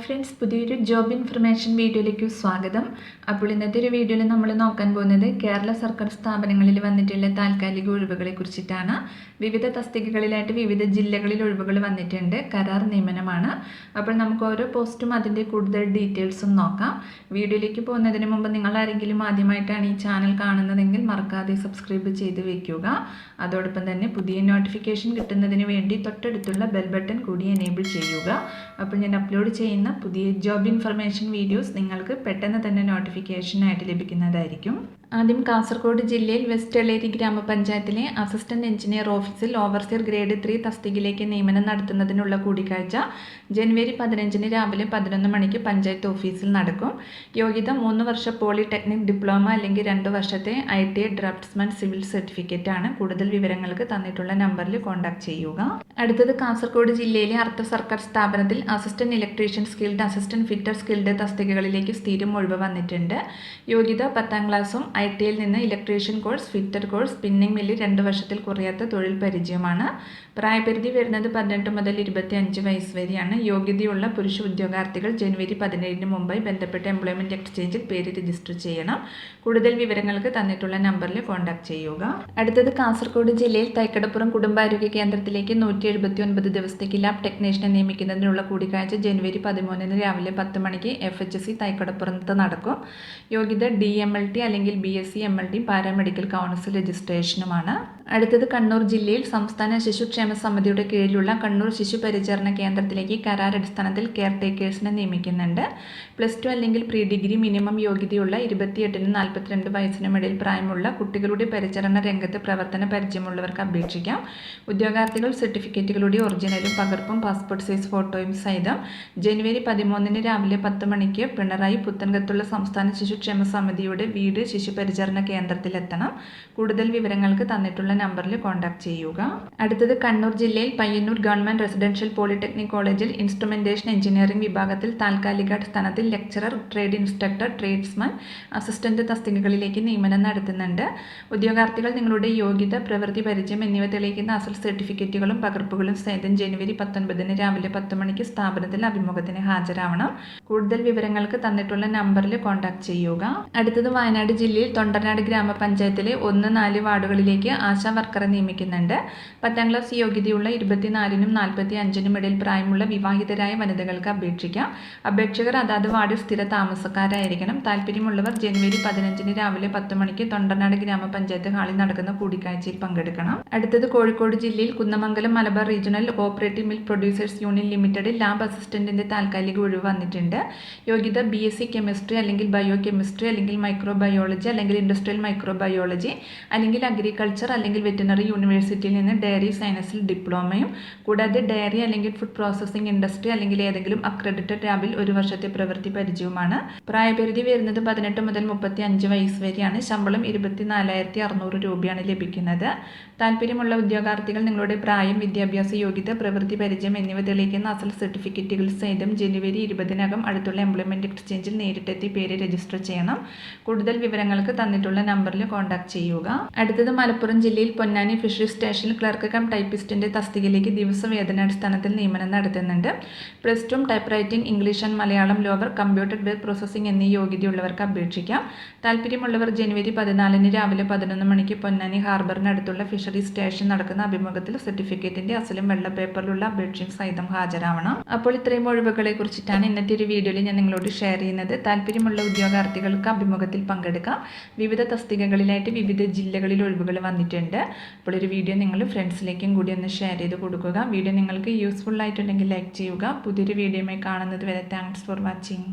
Friends, പുതിയൊരു job information വീഡിയോയിലേക്ക് സ്വാഗതം. അപ്പോൾ ഇന്നത്തെ ഒരു വീഡിയോയിൽ നമ്മൾ നോക്കാൻ പോകുന്നത് കേരള സർക്കാർ സ്ഥാപനങ്ങളിൽ വന്നിട്ടുള്ള താൽക്കാലിക ഒഴിവുകളെ കുറിച്ചിട്ടാണ്. വിവിധ തസ്തികകളിലായിട്ട് വിവിധ ജില്ലകളിൽ ഒഴിവുകൾ വന്നിട്ടുണ്ട്. കരാർ നിയമനമാണ്. അപ്പോൾ നമുക്ക് ഓരോ പോസ്റ്റും അതിൻ്റെ കൂടുതൽ ഡീറ്റെയിൽസും നോക്കാം. വീഡിയോയിലേക്ക് പോകുന്നതിന് മുമ്പ് നിങ്ങൾ ആരെങ്കിലും ആദ്യമായിട്ടാണ് ഈ ചാനൽ കാണുന്നതെങ്കിൽ മറക്കാതെ സബ്സ്ക്രൈബ് ചെയ്ത് വയ്ക്കുക. അതോടൊപ്പം തന്നെ പുതിയ നോട്ടിഫിക്കേഷൻ കിട്ടുന്നതിന് വേണ്ടി തൊട്ടടുത്തുള്ള ബെൽ ബട്ടൺ കൂടി എനേബിൾ ചെയ്യുക. അപ്പോൾ ഞാൻ അപ്ലോഡ് ചെയ്യുന്ന പുതിയ ജോബ് ഇൻഫർമേഷൻ വീഡിയോസ് നിങ്ങൾക്ക് പെട്ടെന്ന് തന്നെ നോട്ടിഫിക്കേഷനായിട്ട് ലഭിക്കുന്നതായിരിക്കും. ആദ്യം കാസർഗോഡ് ജില്ലയിൽ വെസ്റ്റ് എളേരി ഗ്രാമപഞ്ചായത്തിലെ അസിസ്റ്റന്റ് എഞ്ചിനീയർ ഓഫീസിൽ ഓവർസിയർ ഗ്രേഡ് 3 തസ്തികയിലേക്ക് നിയമനം നടത്തുന്നതിനുള്ള കൂടിക്കാഴ്ച ജനുവരി 15 രാവിലെ 11 മണിക്ക് പഞ്ചായത്ത് ഓഫീസിൽ നടക്കും. യോഗ്യത 3 വർഷ പോളിടെക്നിക് ഡിപ്ലോമ അല്ലെങ്കിൽ 2 വർഷത്തെ ITI ഡ്രാഫ്റ്റ്സ്മാൻ സിവിൽ സർട്ടിഫിക്കറ്റ് ആണ്. കൂടുതൽ വിവരങ്ങൾക്ക് തന്നിട്ടുള്ള നമ്പറിൽ കോൺടാക്ട് ചെയ്യുക. അടുത്തത് കാസർഗോഡ് ജില്ലയിലെ അർദ്ധ സർക്കാർ സ്ഥാപനത്തിൽ assistant electrician skilled, assistant fitter skilled തസ്തികകളിലേക്ക് സ്ഥിരം ഒഴിവ് വന്നിട്ടുണ്ട്. യോഗ്യത 10ാം ക്ലാസ്സും ITIയിൽ നിന്ന് electrician course, fitter course, spinning മില്ലിൽ 2 വർഷത്തിൽ കുറയാത്ത തൊഴിൽ പരിചയമാണ്. പ്രായപരിധി വരുന്നത് 18 മുതൽ 25 വയസ്സ് വരെയാണ്. യോഗ്യതയുള്ള പുരുഷ ഉദ്യോഗാർത്ഥികൾ ജനുവരി 17 മുമ്പായി ബന്ധപ്പെട്ട എംപ്ലോയ്മെന്റ് എക്സ്ചേഞ്ചിൽ പേര് രജിസ്റ്റർ ചെയ്യണം. കൂടുതൽ വിവരങ്ങൾക്ക് തന്നിട്ടുള്ള നമ്പറിൽ കോൺടാക്ട് ചെയ്യുക. അടുത്തത് കാസർഗോഡ് ജില്ലയിൽ തൈക്കടപ്പുറം കുടുംബാരോഗ്യ കേന്ദ്രത്തിലേക്ക് 179 ദിവസത്തേക്ക് ലാബ് ടെക്നീഷ്യനെ നിയമിക്കുന്നതിനുള്ള കൂടിക്കാഴ്ച ജനുവരി 13 രാവിലെ 10 മണിക്ക് FHC തൈക്കടപ്പുറത്ത് നടക്കും. യോഗ്യത DMLT അല്ലെങ്കിൽ BSc MLT പാരാമെഡിക്കൽ കൗൺസിൽ രജിസ്ട്രേഷനുമാണ്. അടുത്തത് കണ്ണൂർ ജില്ലയിൽ സംസ്ഥാന ശിശുക്ഷേമ സമിതിയുടെ കീഴിലുള്ള കണ്ണൂർ ശിശു പരിചരണ കേന്ദ്രത്തിലേക്ക് കരാർ അടിസ്ഥാനത്തിൽ കെയർ ടേക്കേഴ്സിനെ നിയമിക്കുന്നുണ്ട്. +2 അല്ലെങ്കിൽ പ്രീ ഡിഗ്രി മിനിമം യോഗ്യതയുള്ള 28-നും 42 വയസ്സിനും ഇടയിൽ പ്രായമുള്ള കുട്ടികളുടെ പരിചരണ രംഗത്ത് പ്രവർത്തന പരിചയമുള്ളവർക്ക് അപേക്ഷിക്കാം. ഉദ്യോഗാർത്ഥികൾ സർട്ടിഫിക്കറ്റുകളുടെ ഒറിജിനലും പകർപ്പും പാസ്പോർട്ട് സൈസ് ഫോട്ടോയും സഹിതം ജനുവരി 13 രാവിലെ 10 മണിക്ക് പിണറായി പുത്തൻകത്തുള്ള സംസ്ഥാന ശിശുക്ഷേമ സമിതിയുടെ വീട് ശിശു പരിചരണ കേന്ദ്രത്തിലെത്തണം. കൂടുതൽ വിവരങ്ങൾക്ക് തന്നിട്ടുള്ള നമ്പറിൽ കോൺടാക്ട് ചെയ്യുക. അടുത്തത് കണ്ണൂർ ജില്ലയിൽ പയ്യന്നൂർ ഗവൺമെന്റ് റെസിഡൻഷ്യൽ പോളിടെക്നിക് കോളേജിൽ ഇൻസ്ട്രുമെന്റേഷൻ എഞ്ചിനീയറിംഗ് വിഭാഗത്തിൽ താൽക്കാലികാടിസ്ഥാനത്തിൽ lecturer, trade instructor, tradesman, assistant തസ്തികകളിലേക്ക് നിയമനം നടത്തുന്നുണ്ട്. ഉദ്യോഗാർത്ഥികൾ നിങ്ങളുടെ യോഗ്യത, പ്രവൃത്തി പരിചയം എന്നിവ തെളിയിക്കുന്ന അസൽ സർട്ടിഫിക്കറ്റുകളും പകർപ്പുകളും സഹിതം ജനുവരി 19 രാവിലെ 10 മണിക്ക് സ്ഥാപനത്തിൽ അഭിമുഖത്തിന് ഹാജരാവണം. കൂടുതൽ വിവരങ്ങൾക്ക് തന്നിട്ടുള്ള നമ്പറിൽ കോൺടാക്ട് ചെയ്യുക. അടുത്തത് വയനാട് ജില്ലയിൽ തൊണ്ടർനാട് ഗ്രാമപഞ്ചായത്തിലെ 1-4 വാർഡുകളിലേക്ക് ആശാ വർക്കറെ നിയമിക്കുന്നുണ്ട്. 10ാം ക്ലാസ് യോഗ്യതയുള്ള 24-നും 45-നും ഇടയിൽ പ്രായമുള്ള വിവാഹിതരായ വനിതകൾക്ക് അപേക്ഷിക്കാം. അപേക്ഷകർ അതാത് വാർഡിൽ സ്ഥിര താമസക്കാരായിരിക്കണം. താല്പര്യമുള്ളവർ ജനുവരി 15 രാവിലെ 10 മണിക്ക് തൊണ്ടർനാട് ഗ്രാമപഞ്ചായത്ത് ഹാളിൽ നടക്കുന്ന കൂടിക്കാഴ്ചയിൽ പങ്കെടുക്കണം. അടുത്തത് കോഴിക്കോട് ജില്ലയിൽ Kunnamangalam Malabar regional cooperative milk producers union ലിമിറ്റഡിൽ ലാബ് അസിസ്റ്റന്റിന്റെ താൽക്കാലിക ഒഴിവ് വന്നിട്ടുണ്ട്. യോഗ്യത BSc കെമിസ്ട്രി അല്ലെങ്കിൽ ബയോ കെമിസ്ട്രി അല്ലെങ്കിൽ മൈക്രോബയോളജി അല്ലെങ്കിൽ ഇൻഡസ്ട്രിയൽ മൈക്രോബയോളജി അല്ലെങ്കിൽ അഗ്രികൾച്ചർ അല്ലെങ്കിൽ വെറ്റിനറി യൂണിവേഴ്സിറ്റിയിൽ നിന്ന് ഡയറി സയൻസിൽ ഡിപ്ലോമയും കൂടാതെ ഡയറി അല്ലെങ്കിൽ ഫുഡ് പ്രോസസ്സിംഗ് ഇൻഡസ്ട്രി അല്ലെങ്കിൽ ഏതെങ്കിലും അക്രഡിറ്റഡ് ലാബിൽ 1 വർഷത്തെ പ്രവൃത്തി പരിചയവുമാണ്. പ്രായപരിധി വരുന്നത് 18 മുതൽ 35 വയസ്സ് വരെയാണ്. ശമ്പളം 24,600 രൂപയാണ് ലഭിക്കുന്നത്. താല്പര്യമുള്ള ഉദ്യോഗാർത്ഥികൾ നിങ്ങളുടെ പ്രായം, വിദ്യാഭ്യാസ യോഗ്യത, പ്രവൃത്തി പരിചയം എന്നിവ തെളിയിക്കുന്ന അസൽ സർട്ടിഫിക്കറ്റുകൾ സഹിതം ജനുവരി 20-നകം അടുത്തുള്ള എംപ്ലോയ്മെന്റ് എക്സ്ചേഞ്ചിൽ നേരിട്ടെത്തി പേര് രജിസ്റ്റർ ചെയ്യണം. കൂടുതൽ വിവരങ്ങൾക്ക് തന്നിട്ടുള്ള നമ്പറിൽ കോൺടാക്ട് ചെയ്യുക. അടുത്തത് മലപ്പുറം ജില്ലയിൽ പൊന്നാനി ഫിഷറി സ്റ്റേഷനിൽ ക്ലർക്ക് കം ടൈപ്പിസ്റ്റിന്റെ തസ്തികയിലേക്ക് ദിവസവേതനാടിസ്ഥാനത്തിൽ നിയമനം നടത്തുന്നുണ്ട്. +2 type writing, English and Malayalam lower, computer word processing എന്നീ യോഗ്യതയുള്ളവർക്ക് അപേക്ഷിക്കാം. താല്പര്യമുള്ളവർ ജനുവരി 14 രാവിലെ 11 മണിക്ക് പൊന്നാനി ഹാർബറിനടുത്തുള്ള ഫിഷറി സ്റ്റേഷൻ നടക്കുന്ന അഭിമുഖത്തിൽ സർട്ടിഫിക്കറ്റിന്റെ അസലും വെള്ള പേപ്പറിലുള്ള അപേക്ഷയും സഹിതം ഹാജരാവണം. അപ്പോൾ ഇത്രയും ഒഴിവുകളെ കുറിച്ചിട്ടാണ് ഇന്നത്തെ ഒരു വീഡിയോയിൽ ഞാൻ നിങ്ങളോട് ഷെയർ ചെയ്യുന്നത്. താല്പര്യമുള്ള ഉദ്യോഗാർത്ഥികൾക്ക് അഭിമുഖത്തിൽ പങ്കെടുക്കാം. വിവിധ തസ്തികകളിലായിട്ട് വിവിധ ജില്ലകളിൽ ഒഴിവുകൾ വന്നിട്ടുണ്ട്. അപ്പോൾ ഒരു വീഡിയോ നിങ്ങൾ ഫ്രണ്ട്സിലേക്കും കൂടി ഒന്ന് ഷെയർ ചെയ്ത് കൊടുക്കുക. വീഡിയോ നിങ്ങൾക്ക് യൂസ്ഫുൾ ആയിട്ടുണ്ടെങ്കിൽ ലൈക്ക് ചെയ്യുക. പുതിയൊരു വീഡിയോയുമായി കാണുന്നത് വരെ താങ്ക്സ് ഫോർ വാച്ചിങ്.